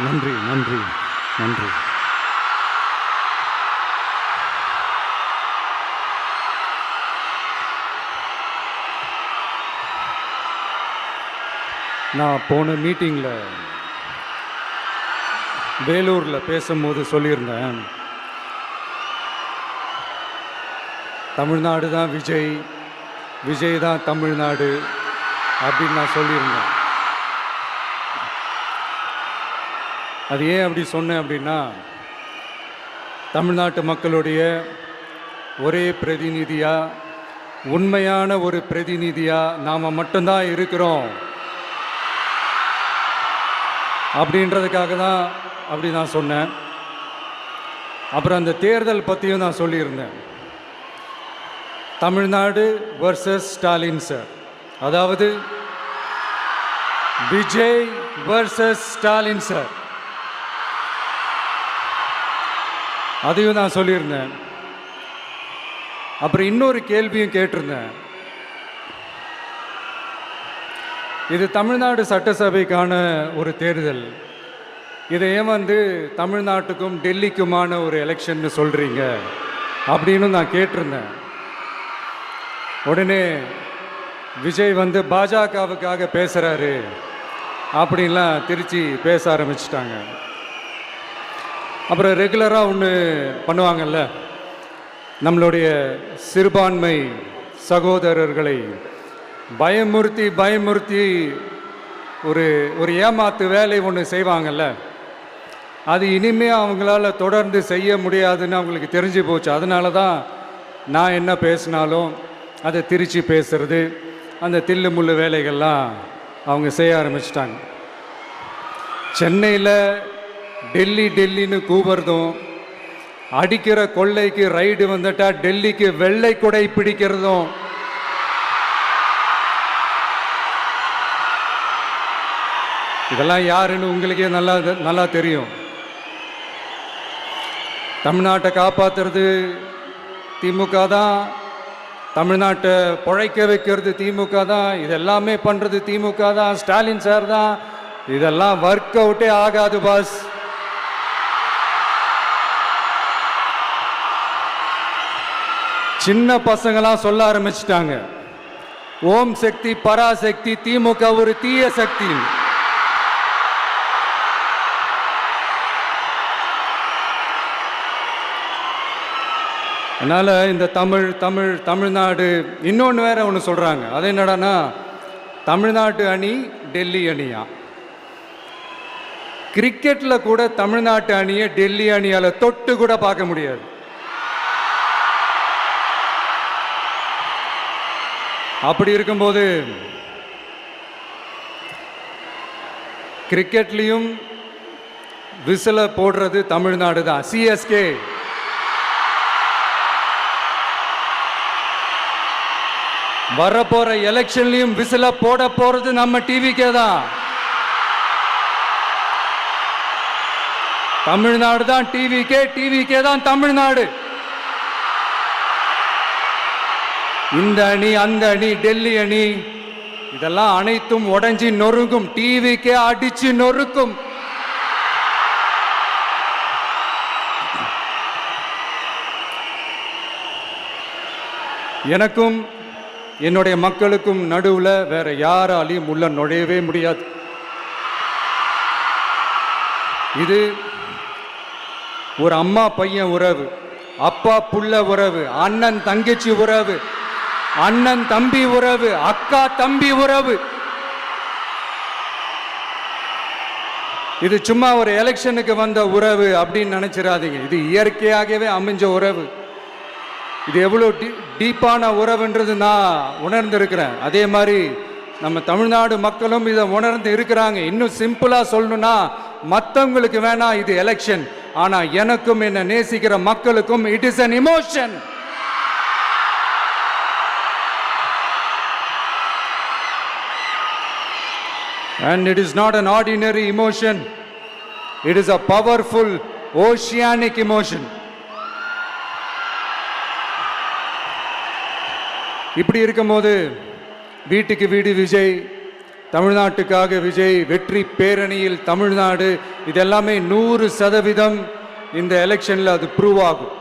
நன்றி நன்றி நன்றி. நான் போன மீட்டிங்கில் வேலூரில் பேசும்போது சொல்லியிருந்தேன், தமிழ்நாடு தான் விஜய், விஜய் தான் தமிழ்நாடு அப்படின்னு நான் சொல்லியிருந்தேன். அது ஏன் அப்படி சொன்னேன் அப்படின்னா, தமிழ்நாட்டு மக்களுடைய ஒரே பிரதிநிதியாக, உண்மையான ஒரு பிரதிநிதியாக நாம் மட்டும்தான் இருக்கிறோம் அப்படின்றதுக்காக தான் அப்படி நான் சொன்னேன். அப்புறம் அந்த தேர்தல் பற்றியும் நான் சொல்லியிருந்தேன். தமிழ்நாடு வர்சஸ் ஸ்டாலின் சார், அதாவது விஜய் வர்சஸ் ஸ்டாலின் சார், அதையும் நான் சொல்லியிருந்தேன். அப்புறம் இன்னொரு கேள்வியும் கேட்டிருந்தேன். இது தமிழ்நாடு சட்டசபைக்கான ஒரு தேர்தல், இதை ஏன் தமிழ்நாட்டுக்கும் டெல்லிக்குமான ஒரு எலெக்ஷன் சொல்கிறீங்க அப்படின்னு நான் கேட்டிருந்தேன். உடனே விஜய் பாஜகவுக்காக பேசுகிறாரு அப்படின்லாம் திருச்சி பேச ஆரம்பிச்சிட்டாங்க. அப்புறம் ரெகுலராக ஒன்று பண்ணுவாங்கல்ல, நம்மளுடைய சிறுபான்மை சகோதரர்களை பயமுறுத்தி பயமுறுத்தி ஒரு ஏமாத்து வேலை ஒன்று செய்வாங்கல்ல, அது இனிமேல் அவங்களால தொடர்ந்து செய்ய முடியாதுன்னு அவங்களுக்கு தெரிஞ்சு போச்சு. அதனால தான் நான் என்ன பேசினாலும் அதை திருச்சி பேசுறது, அந்த தில்லு முள்ளு வேலைகள்லாம் அவங்க செய்ய ஆரம்பிச்சிட்டாங்க. சென்னையில் டெல்லி டெல்லின்னு கூவுறதும், அடிக்கிற கொள்ளைக்கு ரைடு வந்துட்டா டெல்லிக்கு வெள்ளை கொடை பிடிக்கிறதும், இதெல்லாம் யாருன்னு உங்களுக்கே நல்லா தெரியும். தமிழ்நாட்டை காப்பாற்றுறது திமுக தான், தமிழ்நாட்டை பிழைக்க வைக்கிறது திமுக தான், இதெல்லாமே பண்ணுறது திமுக தான், ஸ்டாலின் சார் தான். இதெல்லாம் ஒர்க் அவுட்டே ஆகாது பாஸ். சின்ன பசங்களாம் சொல்ல ஆரம்பிச்சிட்டாங்க, ஓம் சக்தி பராசக்தி, திமுக ஒரு தீய சக்தி. அதனால் இந்த தமிழ்நாடு இன்னொன்று வேற ஒன்று சொல்கிறாங்க. அது என்னடான்னா, தமிழ்நாட்டு அணி டெல்லி அணியா. கிரிக்கெட்டில் கூட தமிழ்நாட்டு அணியை டெல்லி அணியால் தொட்டு கூட பார்க்க முடியாது. அப்படி இருக்கும்போது கிரிக்கெட்லேயும் விசிலை போடுறது தமிழ்நாடு தான், சிஎஸ்கே. வரப்போற எலெக்ஷன்லையும் விசில போட போறது நம்ம டிவிக்கே தான். தமிழ்நாடு தான் டிவிக்கே தான் தமிழ்நாடு. இந்த அணி அந்த அணி டெல்லி அணி இதெல்லாம் அனைத்தும் உடைஞ்சி நொறுங்கும், டிவிக்கே அடிச்சு நொறுக்கும். எனக்கும் என்னுடைய மக்களுக்கும் நடுவில் வேற யாராலையும் உள்ள நுழையவே முடியாது. இது ஒரு அம்மா பையன் உறவு, அப்பா புள்ள உறவு, அண்ணன் தங்கச்சி உறவு, அண்ணன் தம்பி உறவு, அக்கா தம்பி உறவு. இது சும்மா ஒரு எலெக்ஷனுக்கு வந்த உறவு அப்படின்னு நினைச்சிடாதீங்க. இது இயற்கையாகவே அமைஞ்ச உறவு. இது எவ்வளோ டீப்பான உறவுன்றது நான் உணர்ந்திருக்கிறேன். அதே மாதிரி நம்ம தமிழ்நாடு மக்களும் இதை உணர்ந்து இருக்கிறாங்க. இன்னும் சிம்பிளாக சொல்லணும்னா, மற்றவங்களுக்கு வேணா இது எலெக்ஷன், ஆனால் எனக்கும் என்ன நேசிக்கிற மக்களுக்கும் it is an emotion. And it is not an ordinary emotion. It is a powerful oceanic emotion. இப்படி இருக்கும்போது வீட்டுக்கு வீடு விஜய், தமிழ்நாட்டுக்காக விஜய், வெற்றி பேரணியில் தமிழ்நாடு, இதெல்லாமே 100% இந்த எலெக்ஷன்ல அது ப்ரூவ் ஆகும்.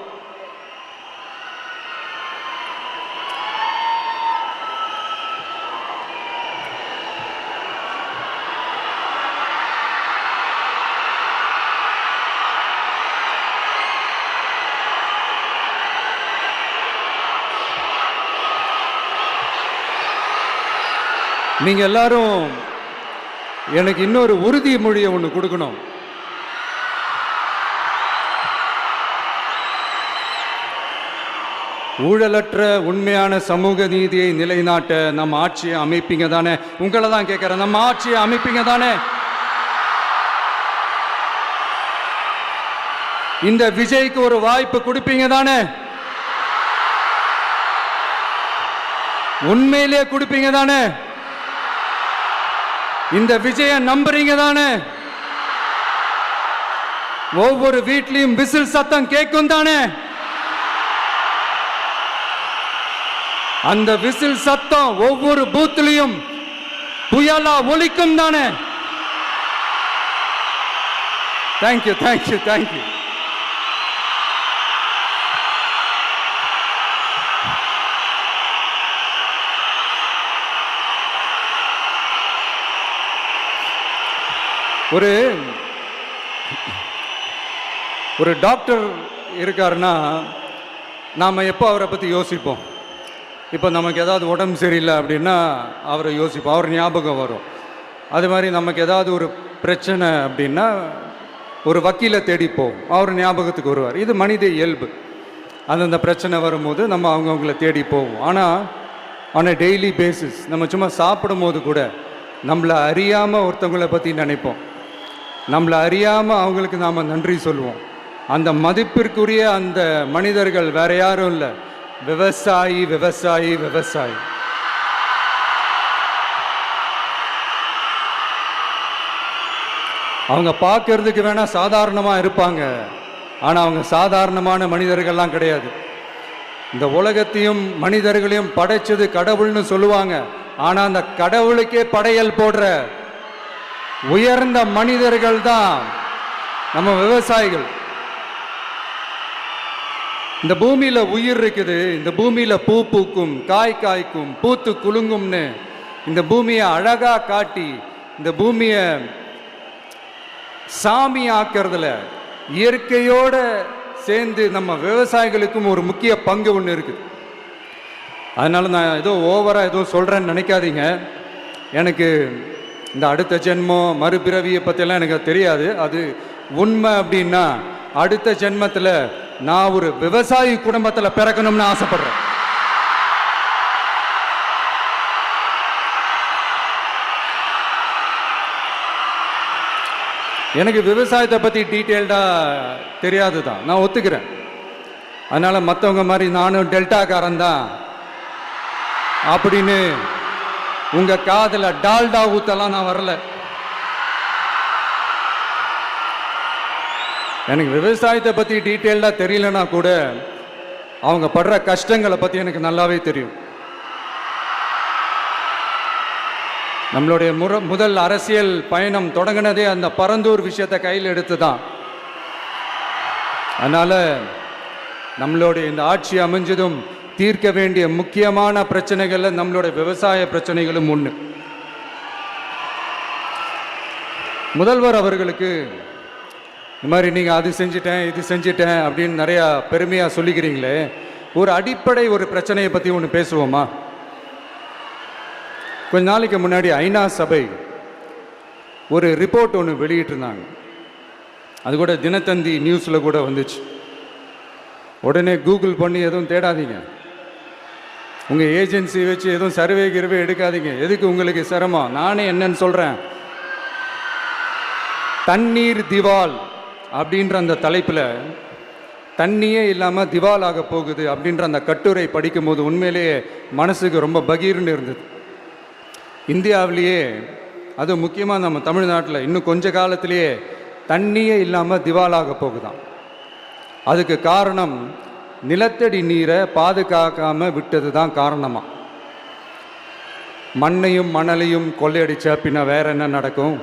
நீங்க எல்லாரும் எனக்கு இன்னொரு உறுதிமொழியை ஒன்று கொடுக்கணும். ஊழலற்ற உண்மையான சமூக நீதியை நிலைநாட்ட நம்ம ஆட்சியை அமைப்பீங்க தானே? உங்களை தான் கேட்கிறேன், நம்ம ஆட்சியை அமைப்பீங்க தானே? இந்த விஜய்க்கு ஒரு வாய்ப்பு கொடுப்பீங்க தானே? உண்மையிலேயே கொடுப்பீங்க தானே? இந்த விஜய நம்புறீங்க தானே? ஒவ்வொரு வீட்லயும் விசில் சத்தம் கேட்கும் தானே? அந்த விசில் சத்தம் ஒவ்வொரு பூத்திலையும் புயலா ஒலிக்கும் தானே? Thank you, thank you, thank you. ஒரு டாக்டர் இருக்காருன்னா நாம் எப்போ அவரை பற்றி யோசிப்போம்? இப்போ நமக்கு ஏதாவது உடம்பு சரியில்லை அப்படின்னா அவரை யோசிப்போம், அவர் ஞாபகம் வரும். அது மாதிரி நமக்கு ஏதாவது ஒரு பிரச்சனை அப்படின்னா ஒரு வக்கீலை தேடிப்போம், அவர் ஞாபகத்துக்கு வருவார். இது மனித இயல்பு. அந்தந்த பிரச்சனை வரும்போது நம்ம அவங்கவுங்கள தேடி போவோம். ஆனால் ஆன் அ டெய்லி பேசிஸ் நம்ம சும்மா சாப்பிடும் போது கூட நம்மளை அறியாமல் ஒருத்தவங்களை பற்றி நினைப்போம், நம்மளை அறியாமல் அவங்களுக்கு நாம் நன்றி சொல்லுவோம். அந்த மதிப்பிற்குரிய அந்த மனிதர்கள் வேற யாரும் இல்லை, விவசாயி, விவசாயி, விவசாயி. அவங்க பார்க்கறதுக்கு வேணா சாதாரணமாக இருப்பாங்க, ஆனால் அவங்க சாதாரணமான மனிதர்கள்லாம் கிடையாது. இந்த உலகத்தையும் மனிதர்களையும் படைச்சது கடவுள்னு சொல்லுவாங்க, ஆனால் அந்த கடவுளுக்கே படையல் போடுற உயர்ந்த மனிதர்கள் தான் நம்ம விவசாயிகள். இந்த பூமியில உயிர் இருக்குது, இந்த பூமியில பூ பூக்கும், காய் காய்க்கும், பூத்து குலுங்கும்னு இந்த பூமியை அழகா காட்டி இந்த பூமியை சாமி ஆக்கிறதுல இயற்கையோட சேர்ந்து நம்ம விவசாயிகளுக்கும் ஒரு முக்கிய பங்கு ஒன்று இருக்குது. அதனால நான் ஏதோ ஓவரா ஏதோ சொல்றேன்னு நினைக்காதீங்க. எனக்கு இந்த அடுத்த ஜென்மம் மறுபிறவியை பற்றியெல்லாம் எனக்கு தெரியாது. அது உண்மை அப்படின்னா அடுத்த ஜென்மத்தில் நான் ஒரு விவசாயி குடும்பத்தில் பிறக்கணும்னு ஆசைப்படுறேன். எனக்கு விவசாயத்தை பற்றி டீட்டெயில்டாக தெரியாது தான், நான் ஒத்துக்கிறேன். அதனால் மற்றவங்க மாதிரி நானும் டெல்டாக்காரன் தான் அப்படின்னு உங்கள் காதில் டால்டா ஊத்தலாம் நான் வரல. எனக்கு விவசாயத்தை பற்றி டீட்டெயில்டாக தெரியலனா கூட அவங்க படுற கஷ்டங்களை பற்றி எனக்கு நல்லாவே தெரியும். நம்மளுடைய முதல் அரசியல் பயணம் தொடங்கினதே அந்த பரந்தூர் விஷயத்தை கையில் எடுத்து தான். அதனால் நம்மளுடைய இந்த ஆட்சி அமைஞ்சதும் தீர்க்க வேண்டிய முக்கியமான பிரச்சனைகளில் நம்மளுடைய விவசாய பிரச்சனைகளும் ஒன்று. முதல்வர் அவர்களுக்கு இந்த மாதிரி நீங்கள் அது செஞ்சிட்டேன் இது செஞ்சிட்டேன் அப்படின்னு நிறையா பெருமையாக சொல்லிக்கிறீங்களே, ஒரு அடிப்படை ஒரு பிரச்சனையை பற்றி ஒன்று பேசுவோமா? கொஞ்ச நாளைக்கு முன்னாடி ஐநா சபை ஒரு ரிப்போர்ட் ஒன்று வெளியிட்டிருந்தாங்க. அது கூட தினத்தந்தி நியூஸில் கூட வந்துச்சு. உடனே கூகுள் பண்ணி எதுவும் தேடாதீங்க, உங்கள் ஏஜென்சி வச்சு எதுவும் சர்வே கிருவே எடுக்காதீங்க. எதுக்கு உங்களுக்கு சிரமம்? நானே என்னன்னு சொல்கிறேன். தண்ணீர் திவால் அப்படின்ற அந்த தலைப்பில் தண்ணியே இல்லாமல் திவால் ஆக போகுது அப்படின்ற அந்த கட்டுரை படிக்கும்போது உண்மையிலேயே மனசுக்கு ரொம்ப பகீர்னு இருந்தது. இந்தியாவிலேயே அது முக்கியமாக நம்ம தமிழ்நாட்டில் இன்னும் கொஞ்ச காலத்திலேயே தண்ணியே இல்லாமல் திவாலாக போகுதான். அதுக்கு காரணம் நிலத்தடி நீரை பாதுகாக்காமல் விட்டது தான் காரணமாக. மண்ணையும் மணலையும் கொள்ளையடிச்சா பின்ன வேற என்ன நடக்கும்?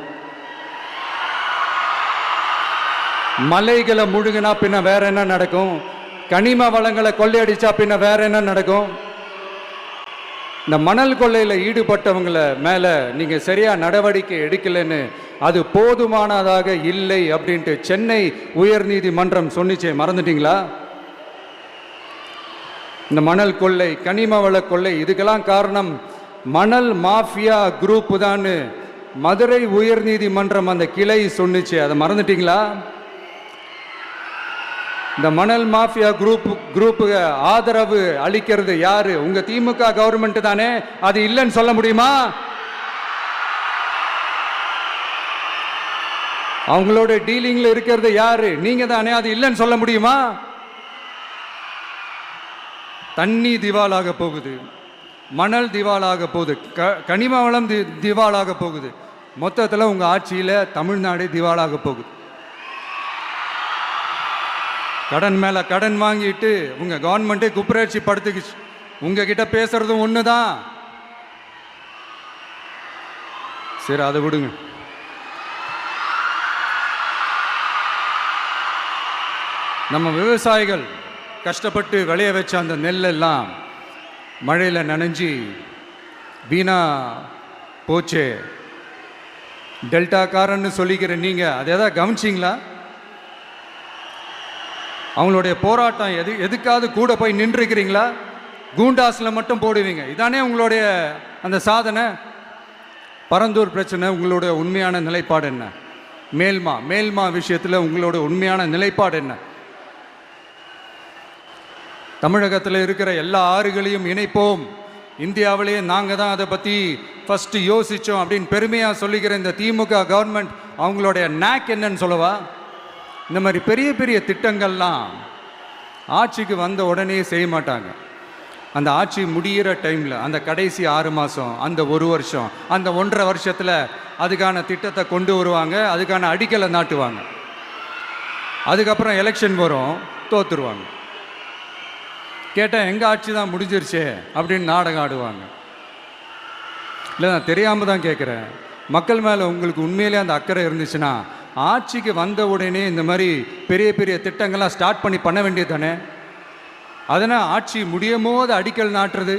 மலைகளை முழுகினா பின்ன வேற என்ன நடக்கும்? கனிம வளங்களை கொள்ளையடிச்சா பின்ன வேற என்ன நடக்கும்? இந்த மணல் கொள்ளையில் ஈடுபட்டவங்களை மேலே நீங்கள் சரியாக நடவடிக்கை எடுக்கலைன்னு அது போதுமானதாக இல்லை அப்படின்ட்டு சென்னை உயர்நீதிமன்றம் சொன்னிச்சே, மறந்துட்டீங்களா? இந்த மணல் கொள்ளை, கனிம வள கொள்ளை, இதுக்கெல்லாம் காரணம் மணல் மாஃபியா குரூப் தான் மதுரை உயர்நீதிமன்றம் அந்த கிளை சொன்னிச்சு. அதை மறந்துட்டீங்களா? இந்த மணல் மாஃபியா குரூப்புக்கு ஆதரவு அளிக்கிறது யாரு? உங்க திமுக கவர்மெண்ட் தானே. அது இல்லைன்னு சொல்ல முடியுமா? அவங்களோட டீலிங்ல இருக்கிறது யாரு? நீங்க தானே. அது இல்லைன்னு சொல்ல முடியுமா? தண்ணி திவாலாக போகுது, மணல் திவாலாக போகுது, கனிம வளம் திவாலாக போகுது. மொத்தத்தில் உங்க ஆட்சியில தமிழ்நாடு திவாலாக போகுது. கடன் மேல கடன் வாங்கிட்டு உங்க கவர்மெண்ட்டே குப்பராட்சி படுத்துக்குச்சு. உங்ககிட்ட பேசுறதும் ஒண்ணுதான். சரி, அதை விடுங்க. நம்ம விவசாயிகள் கஷ்டப்பட்டு விளைய வச்ச அந்த நெல்லெல்லாம் மழையில் நனைஞ்சி வீணா போச்சே. டெல்டாக்காரன்னு சொல்லிக்கிற நீங்கள் அதை எதாவது கவனிச்சிங்களா? அவங்களுடைய போராட்டம் எதுக்காவது கூட போய் நின்றுக்கிறீங்களா? கூண்டாஸில் மட்டும் போடுவீங்க. இதானே உங்களுடைய அந்த சாதனை. பரந்தூர் பிரச்சனை, உங்களுடைய உண்மையான நிலைப்பாடு என்ன? மேல்மா விஷயத்தில் உங்களோட உண்மையான நிலைப்பாடு என்ன? தமிழகத்தில் இருக்கிற எல்லா ஆறுகளையும் இணைப்போம், இந்தியாவிலேயே நாங்கள் தான் அதை பற்றி ஃபஸ்ட்டு யோசித்தோம் அப்படின்னு பெருமையாக சொல்லிக்கிற இந்த திமுக கவர்மெண்ட் அவங்களுடைய நாக் என்னன்னு சொல்லவா? இந்த மாதிரி பெரிய பெரிய திட்டங்கள்லாம் ஆட்சிக்கு வந்த உடனே செய்ய மாட்டாங்க. அந்த ஆட்சி முடிகிற டைமில், அந்த கடைசி 6 மாதம், அந்த 1 வருஷம், அந்த 1.5 வருஷத்தில் அதுக்கான திட்டத்தை கொண்டு வருவாங்க, அதுக்கான அடிக்கலை நாட்டுவாங்க. அதுக்கப்புறம் எலெக்ஷன் வரும், தோத்துருவாங்க. கேட்டால் எங்கள் ஆட்சி தான் முடிஞ்சிருச்சே அப்படின்னு நாடகம் ஆடுவாங்க. இல்லை, நான் தெரியாமல் தான் கேட்குறேன். மக்கள் மேலே உங்களுக்கு உண்மையிலே அந்த அக்கறை இருந்துச்சுன்னா ஆட்சிக்கு வந்த உடனே இந்த மாதிரி பெரிய பெரிய திட்டங்கள்லாம் ஸ்டார்ட் பண்ண வேண்டியது தானே. அதனால் ஆட்சி முடியும் போது அடிக்கல் நாட்டுறது.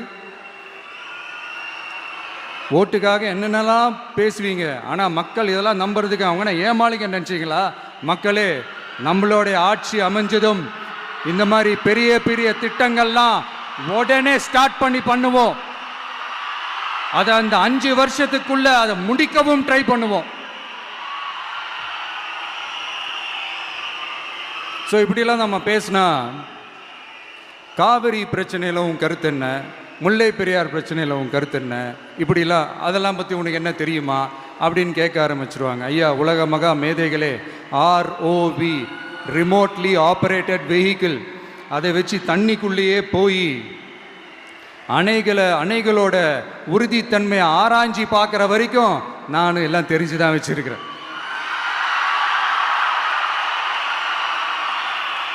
ஓட்டுக்காக என்னென்னலாம் பேசுவீங்க, ஆனால் மக்கள் இதெல்லாம் நம்புறதுக்கு அவங்க ஏமாளிங்க நினச்சிங்களா? மக்களே, நம்மளுடைய ஆட்சி அமைஞ்சதும் இந்த மாதிரி பெரிய பெரிய திட்டங்கள்லாம் உடனே ஸ்டார்ட் பண்ணுவோம். அதை அந்த 5 வருஷத்துக்குள்ள அதை முடிக்கவும் ட்ரை பண்ணுவோம். ஸோ இப்படிலாம் நம்ம பேசினா காவிரி பிரச்சனையில் உன் கருத்து என்ன, முல்லை பெரியார் பிரச்சனையில் உன் கருத்து என்ன, இப்படிலாம் அதெல்லாம் பற்றி உனக்கு என்ன தெரியுமா அப்படின்னு கேட்க ஆரம்பிச்சிருவாங்க. ஐயா, உலக மகா மேதைகளே, ROV, ரிமோட்லி ஆப்ரேட்டட் வெஹிக்கிள், அதை வச்சு தண்ணிக்குள்ளேயே போய் அணைகளோட உறுதித்தன்மையை ஆராய்ச்சி பார்க்குற வரைக்கும் நான் எல்லாம் தெரிஞ்சு தான் வச்சிருக்கிறேன்.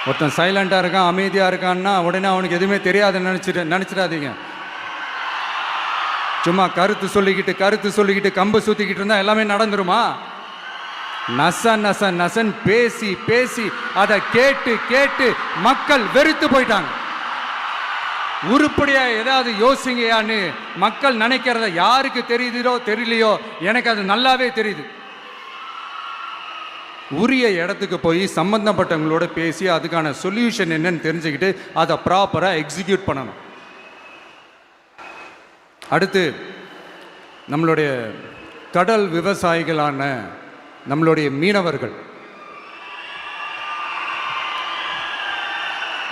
ஒருத்தன் சைலண்டாக இருக்கான், அமைதியாக இருக்கான்னா உடனே அவனுக்கு எதுவுமே தெரியாதுன்னு நினச்சிடாதீங்க. சும்மா கருத்து சொல்லிக்கிட்டு கம்பு சுற்றிக்கிட்டு இருந்தால் எல்லாமே நடந்துருமா? நசன் பேசி அதை கேட்டு மக்கள் வெறுத்து போயிட்டாங்க. உருப்படியா ஏதாவது யோசிங்கயான்னு மக்கள் நினைக்கிறத யாருக்கு தெரியுதோ தெரியலையோ, எனக்கு அது நல்லாவே தெரியுது. உரிய இடத்துக்கு போய் சம்பந்தப்பட்டவங்களோட பேசி அதுக்கான சொல்யூஷன் என்னன்னு தெரிஞ்சுக்கிட்டு அதை ப்ராப்பராக எக்ஸிக்யூட் பண்ணணும். அடுத்து, நம்மளுடைய கடல் விவசாயிகளான நம்மளுடைய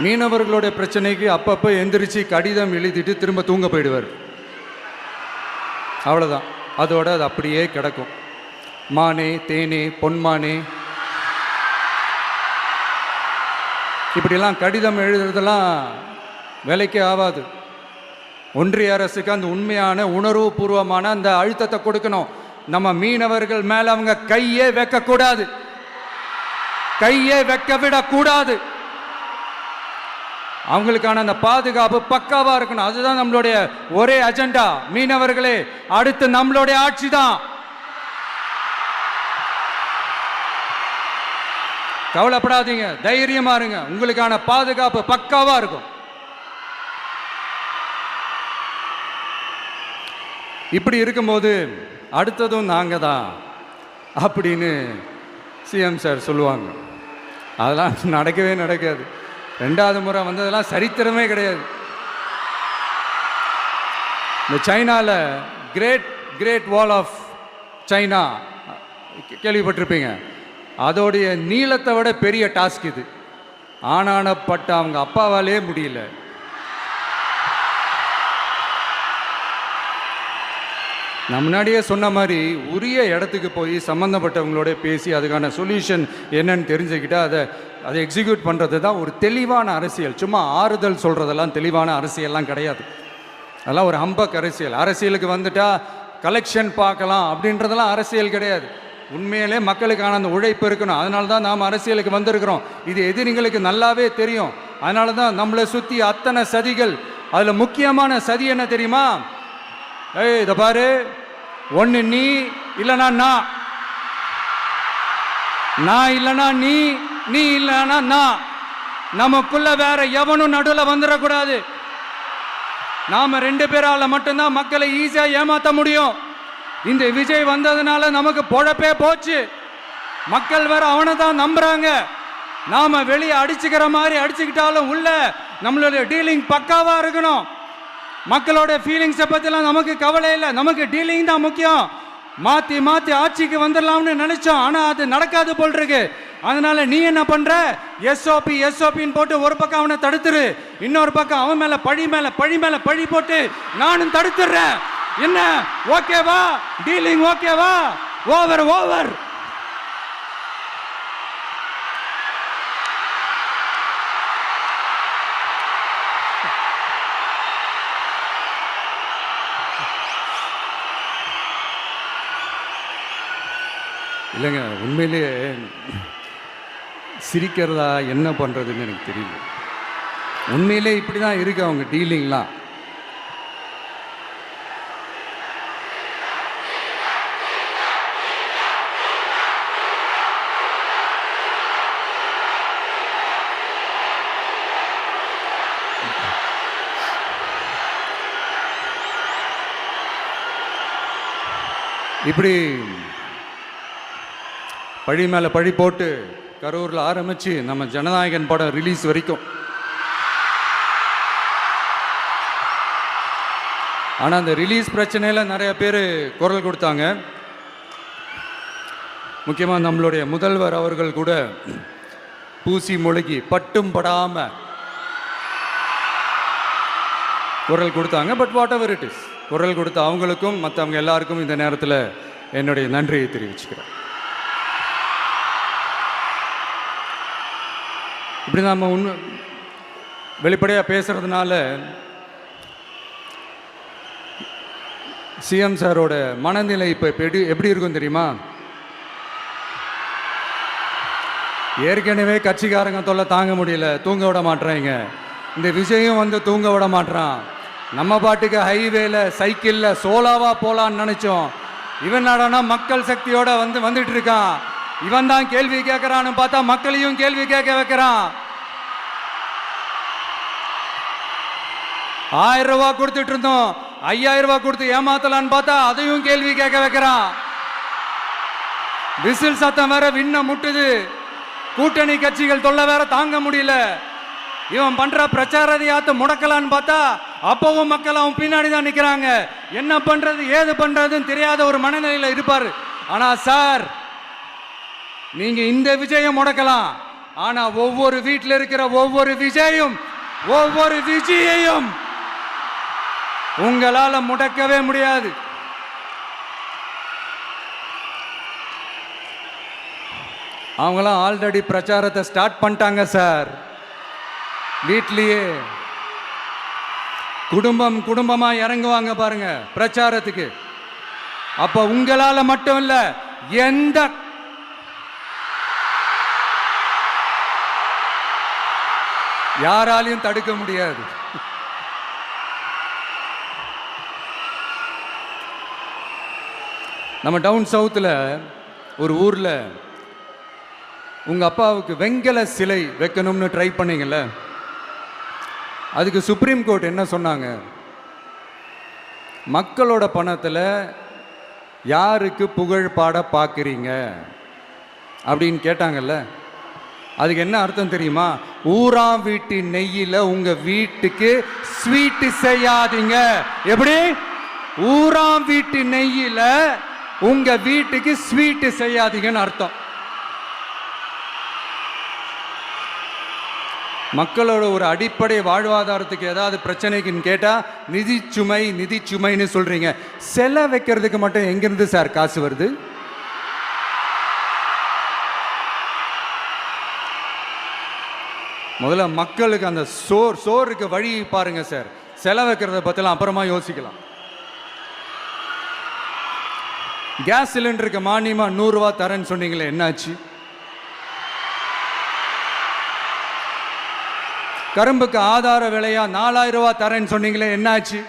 மீனவர்களுடைய பிரச்சனைக்கு அப்பப்போ எந்திரிச்சு கடிதம் எழுதிட்டு திரும்ப தூங்க போயிடுவார். அவ்வளோதான், அதோட அது அப்படியே கிடக்கும். மானே, தேனே, பொன்மானே, இப்படிலாம் கடிதம் எழுதுறதெல்லாம் வேலைக்கே ஆகாது. ஒன்றிய அரசுக்கு அந்த உண்மையான உணர்வு பூர்வமான அந்த அழுத்தத்தை கொடுக்கணும். நம்ம மீனவர்கள் மேல அவங்க கையே வைக்கக்கூடாது, கையே வைக்க விடக்கூடாது. அவங்களுக்கான அந்த பாதுகாப்பு பக்காவா இருக்கணும். அதுதான் நம்மளுடைய ஒரே அஜெண்டா. மீனவர்களே, அடுத்து நம்மளுடைய ஆட்சி தான். கவலைப்படாதீங்க, தைரியமா இருங்க. உங்களுக்கான பாதுகாப்பு பக்காவா இருக்கும். இப்படி இருக்கும்போது அடுத்ததும் நாங்க தான் அப்படின்னு சிஎம் சார் சொல்லுவாங்க. அதெல்லாம் நடக்கவே நடக்காது. 2வது முறை வந்ததெல்லாம் சரித்திரமே கிடையாது. இந்த சைனாவில் கிரேட் வால் ஆஃப் சைனா கேள்விப்பட்டிருப்பீங்க. அதோடைய நீளத்தை விட பெரிய டாஸ்க் இது. ஆனானப்பட்ட அவங்க அப்பாவாலே முடியல. நான் முன்னாடியே சொன்ன மாதிரி உரிய இடத்துக்கு போய் சம்மந்தப்பட்டவங்களோட பேசி அதுக்கான சொல்யூஷன் என்னன்னு தெரிஞ்சுக்கிட்டா அதை எக்ஸிக்யூட் பண்ணுறது தான் ஒரு தெளிவான அரசியல். சும்மா ஆறுதல் சொல்கிறதெல்லாம் தெளிவான அரசியல்லாம் கிடையாது. அதெல்லாம் ஒரு ஹம்பக் அரசியல். அரசியலுக்கு வந்துட்டா கலெக்ஷன் பார்க்கலாம் அப்படின்றதெல்லாம் அரசியல் கிடையாது. உண்மையிலே மக்களுக்கான அந்த உழைப்பு இருக்கணும். அதனால தான் நாம் அரசியலுக்கு வந்திருக்கிறோம். இது எதிரிங்களுக்கு நல்லாவே தெரியும். அதனால தான் நம்மளை சுற்றி அத்தனை சதிகள். அதில் முக்கியமான சதி என்ன தெரியுமா? இதை பாரு, ஒன்று நீ இல்லைனா நான் இல்லைனா நீ இல்லைனா நான். நமக்குள்ள வேற எவனும் நடுவில் வந்துடக்கூடாது. நாம 2 பேரால மட்டும்தான் மக்களை ஈஸியா ஏமாற்ற முடியும். இந்த விஜய் வந்ததுனால நமக்கு பொழப்பே போச்சு. மக்கள் வேற அவனை தான் நம்புறாங்க. நாம வெளியே அடிச்சுக்கிற மாதிரி அடிச்சுக்கிட்டாலும் உள்ள நம்மளுடைய டீலிங் பக்காவா இருக்கணும். மக்களோட ஃபீலிங்ஸை பற்றிலாம் நமக்கு கவலை இல்லை. நமக்கு டீலிங் தான் முக்கியம். மாற்றி ஆட்சிக்கு வந்துடலாம்னு நினைச்சோம். ஆனால் அது நடக்காது போல் இருக்கு. அதனால நீ என்ன பண்ற? எஸ்ஓபின்னு போட்டு ஒரு பக்கம் அவனை தடுத்துரு, இன்னொரு பக்கம் அவன் மேல பழி போட்டு நானும் தடுத்துடுறேன். என்ன ஓகேவா? டீலிங் ஓகேவா? ஓவர். இல்லைங்க, உண்மையிலேயே சிரிக்கிறதா என்ன பண்ணுறதுன்னு எனக்கு தெரியல. உண்மையிலே இப்படி தான் இருக்கு அவங்க டீலிங்லாம். இப்படி பழி மேலே பழி போட்டு கரூரில் ஆரம்பித்து நம்ம ஜனநாயகன் படம் ரிலீஸ் வரைக்கும். ஆனால் அந்த ரிலீஸ் பிரச்சனையில் நிறைய பேர் குரல் கொடுத்தாங்க. முக்கியமாக நம்மளுடைய முதல்வர் அவர்கள் கூட பூசி மொழிகி பட்டும் படாமல் குரல் கொடுத்தாங்க. But what ever it is, குரல் கொடுத்த அவங்களுக்கும் மற்றவங்க எல்லாருக்கும் இந்த நேரத்தில் என்னுடைய நன்றியை தெரிவிச்சுக்கிறேன். இப்படி நம்ம வெளிப்படையாக பேசுறதுனால சிஎம் சாரோட மனநிலை இப்போ எப்படி இருக்கும் தெரியுமா? ஏற்கனவே கட்சிக்காரங்க தொல்லை தாங்க முடியல, தூங்க விட மாட்டேறாங்க. இந்த விஜயும் வந்து தூங்க விட மாட்டான். நம்ம பாட்டுக்கு ஹைவேல சைக்கிளில் சோலாவா போலான்னு நினைச்சோம். இவன் நாடானா மக்கள் சக்தியோட வந்துட்டு இருக்கான். இவன் தான் கேள்வி கேட்கறான்னு பார்த்தா மக்களையும் கேள்வி கேட்க வைக்கிறான். 1000 ரூபாய் கொடுத்துட்டு இருந்தோம், 5000 ரூபாய் கொடுத்து ஏமாத்தலான்னு பார்த்தா அதையும் கேள்வி கேட்க வைக்கிறான். விசில் சத்தம் வேற விண்ண முட்டுது. கூட்டணி கட்சிகள் தொல்லை வேற தாங்க முடியல. இவன் பண்ற பிரச்சாரத்தையாத்த முடக்கலான்னு பார்த்தா அப்பவும் மக்கள் அவன் பின்னாடி தான் நிக்கிறாங்க. என்ன பண்றது ஏது பண்றதுன்னு தெரியாத ஒரு மனநிலையில இருப்பாரு. ஆனா சார், நீங்க இந்த விஜயம் முடக்கலாம். ஆனா ஒவ்வொரு வீட்டில் இருக்கிற ஒவ்வொரு விஜயையும் உங்களால முடக்கவே முடியாது. அவங்களாம் ஆல்ரெடி பிரச்சாரத்தை ஸ்டார்ட் பண்ணிட்டாங்க சார். வீட்லயே குடும்பமா இறங்குவாங்க பாருங்க பிரச்சாரத்துக்கு. அப்ப உங்களால மட்டும் இல்ல, யாராலையும் தடுக்க முடியாது. நம்ம டவுன் சவுத்தில் ஒரு ஊரில் உங்கள் அப்பாவுக்கு வெங்கல சிலை வைக்கணும்னு ட்ரை பண்ணீங்கல்ல, அதுக்கு சுப்ரீம் கோர்ட் என்ன சொன்னாங்க? மக்களோட பணத்தில் யாருக்கு புகழ் பாட பார்க்குறீங்க அப்படின்னு கேட்டாங்கல்ல. அதுக்கு என்ன அர்த்தம் தெரியுமா? ஊராம் வீட்டு நெய்யில் உங்கள் வீட்டுக்கு ஸ்வீட்டு செய்யாதீங்க. எப்படி? ஊராம் வீட்டு நெய்யில் உங்க வீட்டுக்கு ஸ்வீட்டு செய்யாதீங்கன்னு அர்த்தம். மக்களோட ஒரு அடிப்படை வாழ்வாதாரத்துக்கு ஏதாவது பிரச்சனைக்குன்னு கேட்டா நிதி சுமைன்னு சொல்றீங்க. செலை வைக்கிறதுக்கு மட்டும் எங்கிருந்து சார் காசு வருது? முதல்ல மக்களுக்கு அந்த சோறுக்கு வழி பாருங்க சார். செலை வைக்கிறத பத்திலாம் அப்புறமா யோசிக்கலாம். கேஸ் சிலிண்டருக்கு மானியமா 100 ரூபா தரேன்னு சொன்னீங்களே, என்னாச்சு? கரும்புக்கு ஆதார விலையா 4000 ரூபா தரேன்னு சொன்னீங்களே, என்னாச்சு?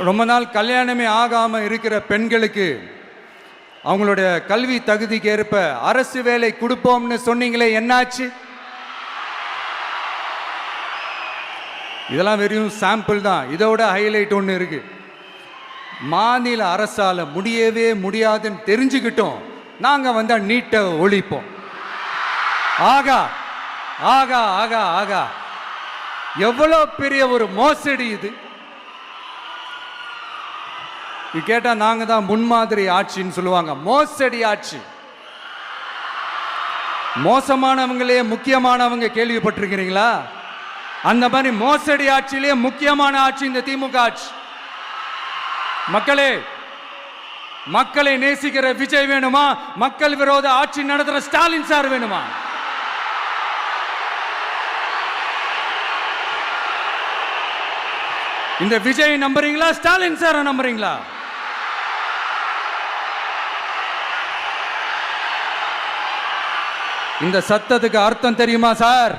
ரொம்ப நாள் கல்யாணமே ஆகாம இருக்கிற பெண்களுக்கு அவங்களுடைய கல்வி தகுதிக்கு ஏற்ப அரசு வேலை கொடுப்போம்னு சொன்னீங்களே, என்னாச்சு? இதெல்லாம் வெறும் சாம்பிள் தான். இதோட ஹைலைட் ஒன்று இருக்கு. மாநில அரசால முடியவே முடியாதுன்னு தெரிஞ்சுக்கிட்டோம், நாங்க வந்தா நீட்டை ஒழிப்போம். ஆகா ஆகா ஆகா ஆகா, எவ்வளவு பெரிய ஒரு மோசடி இது! கேட்டா நாங்க தான் முன்மாதிரி ஆட்சின்னு சொல்லுவாங்க. மோசடி ஆட்சி. மோசமானவங்களே முக்கியமானவங்க கேள்விப்பட்டிருக்கிறீங்களா? அந்த மாதிரி மோசடி ஆட்சியிலேயே முக்கியமான ஆட்சி இந்த திமுக ஆட்சி. மக்களே, மக்களை நேசிக்கிற விஜய் வேணுமா? மக்கள் விரோத ஆட்சி நடத்துற ஸ்டாலின் சார் வேணுமா? இந்த விஜய் நம்புறீங்களா? ஸ்டாலின் சார் நம்புறீங்களா? இந்த சத்தத்துக்கு அர்த்தம் தெரியுமா சார்?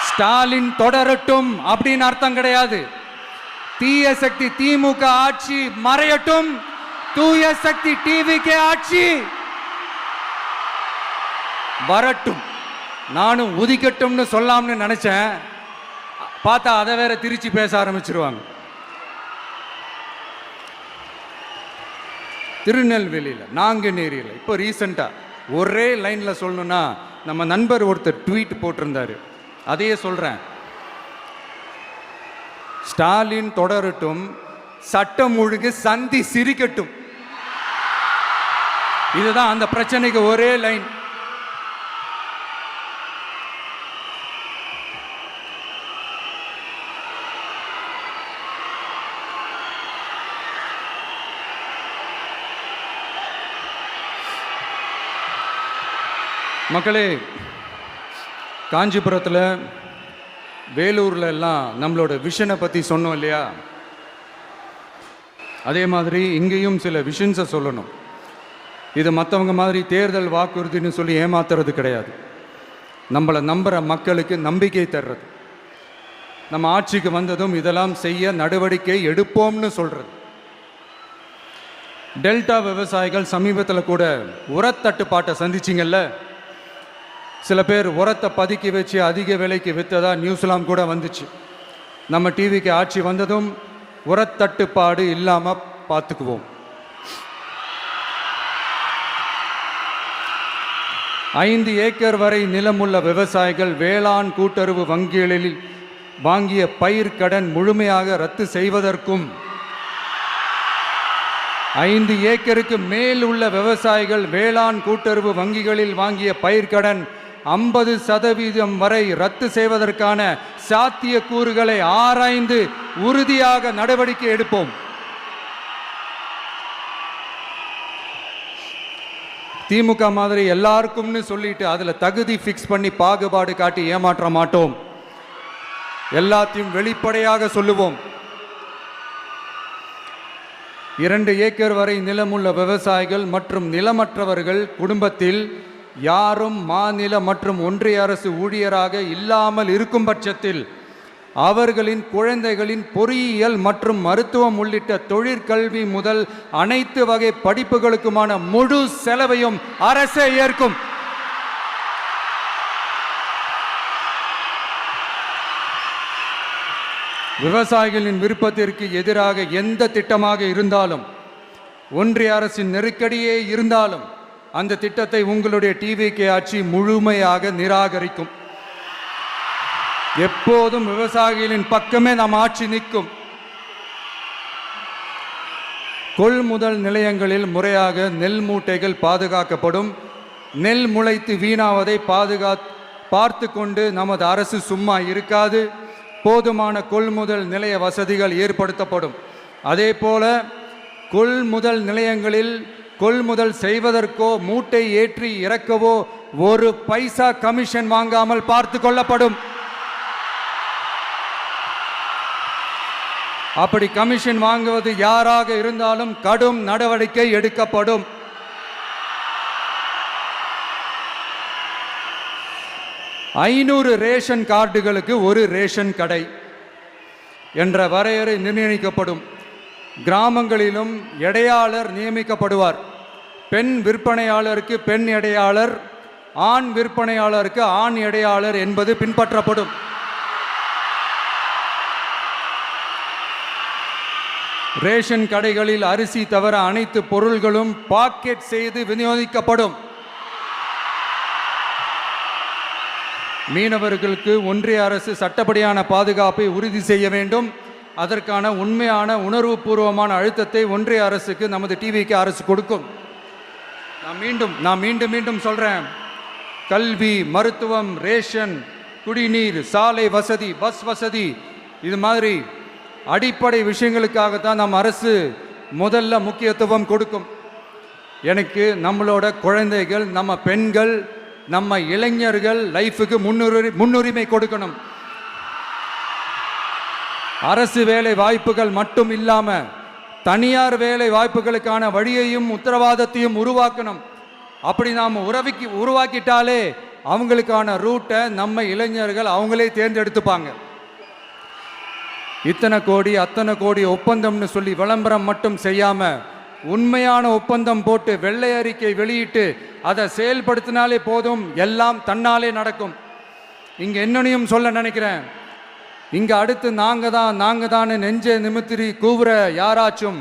ஸ்டாலின் தொடரட்டும் அப்படின்னு அர்த்தம் கிடையாது. தீய சக்தி திமுக ஆட்சி மறையட்டும், தூய சக்தி டிவிகே ஆட்சி வரட்டும். நானும் உதிக்கட்டும்னு சொல்லாம்னு நினைச்சேன், பார்த்தா அதை வேற திருச்சி பேச ஆரம்பிச்சிருவாங்க. திருநெல்வேலியில், நாங்குநேரியில் இப்போ ரீசெண்டா ஒரே லைன்ல சொல்லணும்னா, நம்ம நண்பர் ஒருத்தர் ட்வீட் போட்டிருந்தாரு, அதையே சொல்றேன். ஸ்டாலின் தொடரட்டும், சட்டம் ஒழுங்கு சந்தி சிரிக்கட்டும். இதுதான் அந்த பிரச்சனைக்கு ஒரே லைன். மக்களே, காஞ்சிபுரத்தில், வேலூரில் எல்லாம் நம்மளோட விஷனை பற்றி சொன்னோம் இல்லையா? அதே மாதிரி இங்கேயும் சில விஷன்ஸை சொல்லணும். இது மற்றவங்க மாதிரி தேர்தல் வாக்குறுதின்னு சொல்லி ஏமாத்துறது கிடையாது. நம்மளை நம்புகிற மக்களுக்கு நம்பிக்கை தர்றது. நம்ம ஆட்சிக்கு வந்ததும் இதெல்லாம் செய்ய நடவடிக்கை எடுப்போம்னு சொல்கிறது. டெல்டா விவசாயிகள் சமீபத்தில் கூட உரத்தட்டுப்பாட்டை சந்திச்சிங்கல்ல. சில பேர் உரத்தை பதுக்கி வச்சு அதிக விலைக்கு விற்றதா நியூஸ்லாம் கூட வந்துச்சு. நம்ம டிவிக்கு ஆட்சி வந்ததும் உரத்தட்டுப்பாடு இல்லாமல் பார்த்துக்குவோம். 5 ஏக்கர் வரை நிலமுள்ள விவசாயிகள் வேளாண் கூட்டுறவு வங்கிகளில் வாங்கிய பயிர் கடன் முழுமையாக ரத்து செய்வதற்கும், 5 ஏக்கருக்கு மேல் உள்ள விவசாயிகள் வேளாண் கூட்டுறவு வங்கிகளில் வாங்கிய பயிர்க்கடன் 50% வரை ரத்து செய்வதற்கான சாத்திய கூறுகளை ஆராய்ந்து உறுதியாக நடவடிக்கை எடுப்போம். திமுக மாதிரி எல்லாருக்கும்னு சொல்லிட்டு அதுல தகுதி ஃபிக்ஸ் பண்ணி பாகுபாடு காட்டி ஏமாற்ற மாட்டோம். எல்லாத்தையும் வெளிப்படையாக சொல்லுவோம். 2 ஏக்கர் வரை நிலமுள்ள விவசாயிகள் மற்றும் நிலமற்றவர்கள் குடும்பத்தில் யாரும் மாநில மற்றும் ஒன்றிய அரசு ஊழியராக இல்லாமல் இருக்கும் பட்சத்தில் அவர்களின் குழந்தைகளின் பொறியியல் மற்றும் மருத்துவம் உள்ளிட்ட தொழிற்கல்வி முதல் அனைத்து வகை படிப்புகளுக்குமான முழு செலவையும் அரசே ஏற்கும். விவசாயிகளின் விருப்பத்திற்கு எதிராக எந்த திட்டமாக இருந்தாலும், ஒன்றிய அரசின் நெருக்கடியே இருந்தாலும் அந்த திட்டத்தை உங்களுடைய டிவிகே ஆட்சி முழுமையாக நிராகரிக்கும். எப்போதும் விவசாயிகளின் பக்கமே நம் ஆட்சி நிற்கும். கொள்முதல் நிலையங்களில் முறையாக நெல் மூட்டைகள் பாதுகாக்கப்படும். நெல் முளைத்து வீணாவதை பார்த்து கொண்டு நமது அரசு சும்மா இருக்காது. போதுமான கொள்முதல் நிலைய வசதிகள் ஏற்படுத்தப்படும். அதே போல கொள்முதல் நிலையங்களில் கொள்முதல் செய்வதற்கோ மூட்டை ஏற்றி இறக்கவோ ஒரு பைசா கமிஷன் வாங்காமல் பார்த்து கொள்ளப்படும். அப்படி கமிஷன் வாங்குவது யாராக இருந்தாலும் கடும் நடவடிக்கை எடுக்கப்படும். ஐநூறு ரேஷன் கார்டுகளுக்கு ஒரு ரேஷன் கடை என்ற வரையறை நிர்ணயிக்கப்படும். கிராமங்களிலும் எடையாளர் நியமிக்கப்படுவார். பெண் விற்பனையாளருக்கு பெண் எடையாளர், ஆண் விற்பனையாளருக்கு ஆண் எடையாளர் என்பது பின்பற்றப்படும். ரேஷன் கடைகளில் அரிசி தவிர அனைத்து பொருள்களும் பாக்கெட் செய்து விநியோகிக்கப்படும். மீனவர்களுக்கு ஒன்றிய அரசு சட்டப்படியான பாதுகாப்பை உறுதி செய்ய வேண்டும். அதற்கான உண்மையான உணர்வுபூர்வமான அழுத்தத்தை ஒன்றிய அரசுக்கு நமது டிவிக்கு அரசு கொடுக்கும். நான் மீண்டும் சொல்றேன். கல்வி, மருத்துவம், ரேஷன், குடிநீர், சாலை வசதி, பஸ் வசதி, இது மாதிரி அடிப்படை விஷயங்களுக்காகத்தான் நம் அரசு முதல்ல முக்கியத்துவம் கொடுக்கும். எனக்கு நம்மளோட குழந்தைகள், நம்ம பெண்கள், நம்ம இளைஞர்கள் லைஃபுக்கு முன்னுரிமை கொடுக்கணும். அரசு வேலை வாய்ப்புகள் மட்டும் இல்லாம தனியார் வேலை வாய்ப்புகளுக்கான வழியையும் உத்தரவாதத்தையும் உருவாக்கணும். அப்படி நாம் உருவாக்கிட்டாலே அவங்களுக்கான ரூட்டை நம்ம இளைஞர்கள் அவங்களே தேர்ந்தெடுத்துப்பாங்க. இத்தனை கோடி அத்தனை கோடி ஒப்பந்தம்னு சொல்லி விளம்பரம் மட்டும் செய்யாம உண்மையான ஒப்பந்தம் போட்டு வெள்ளை அறிக்கை வெளியிட்டு அதை செயல்படுத்தினாலே போதும், எல்லாம் தன்னாலே நடக்கும். இங்க என்னனையும் சொல்ல நினைக்கிறேன். இங்க அடுத்து நாங்க தான் நெஞ்சை நிமித்திரி கூவுற யாராச்சும்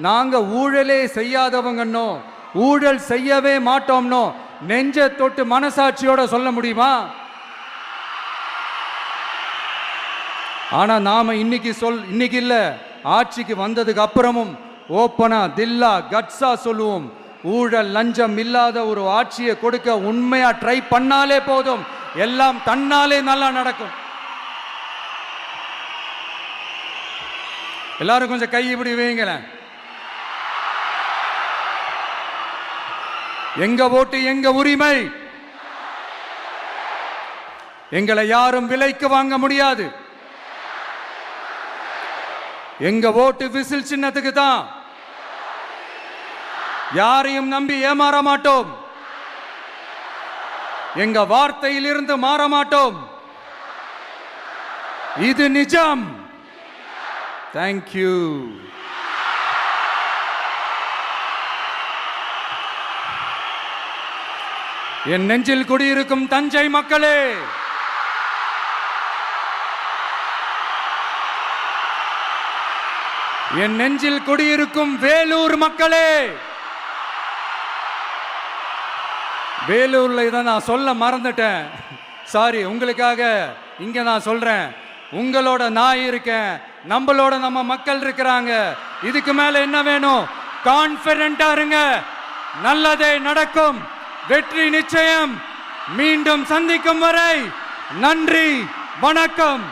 நாங்க ஊழலே செய்யாதவங்கன்னோ ஊழல் செய்யவே மாட்டோம்னோ நெஞ்சை தொட்டு மனசாட்சியோட சொல்ல முடியுமா? ஆனா நாம இன்னைக்கு இல்ல, ஆட்சிக்கு வந்ததுக்கு அப்புறமும் ஓப்பனா தில்லா கட்ஸா சொல்லுவோம். ஊழல் லஞ்சம் இல்லாத ஒரு ஆட்சியை கொடுக்க உண்மையா ட்ரை பண்ணாலே போதும், எல்லாம் தன்னாலே நல்லா நடக்கும். எல்லாரும் கொஞ்சம் கை இப்படி வைங்களேன். எங்க ஓட்டு எங்க உரிமை. எங்களை யாரும் விலைக்கு வாங்க முடியாது. எங்க ஓட்டு விசில் சின்னத்துக்கு தான். யாரையும் நம்பி ஏமாற மாட்டோம். எங்க வார்த்தையிலிருந்து மாற மாட்டோம். இது நிஜம். தேங்க்யூ. என் நெஞ்சில் குடியிருக்கும் தஞ்சை மக்களே, என் நெஞ்சில் குடியிருக்கும் வேலூர் மக்களே, வேலூர்ல இதை நான் சொல்ல மறந்துட்டேன், சாரி. உங்களுக்காக இங்க நான் சொல்றேன். உங்களோட நான் இருக்கேன், நம்மளோட நம்ம மக்கள் இருக்கிறாங்க. இதுக்கு மேல என்ன வேணும்? கான்பிடென்ட்டா இருங்க, நல்லதே நடக்கும், வெற்றி நிச்சயம். மீண்டும் சந்திக்கும் வரை நன்றி, வணக்கம்.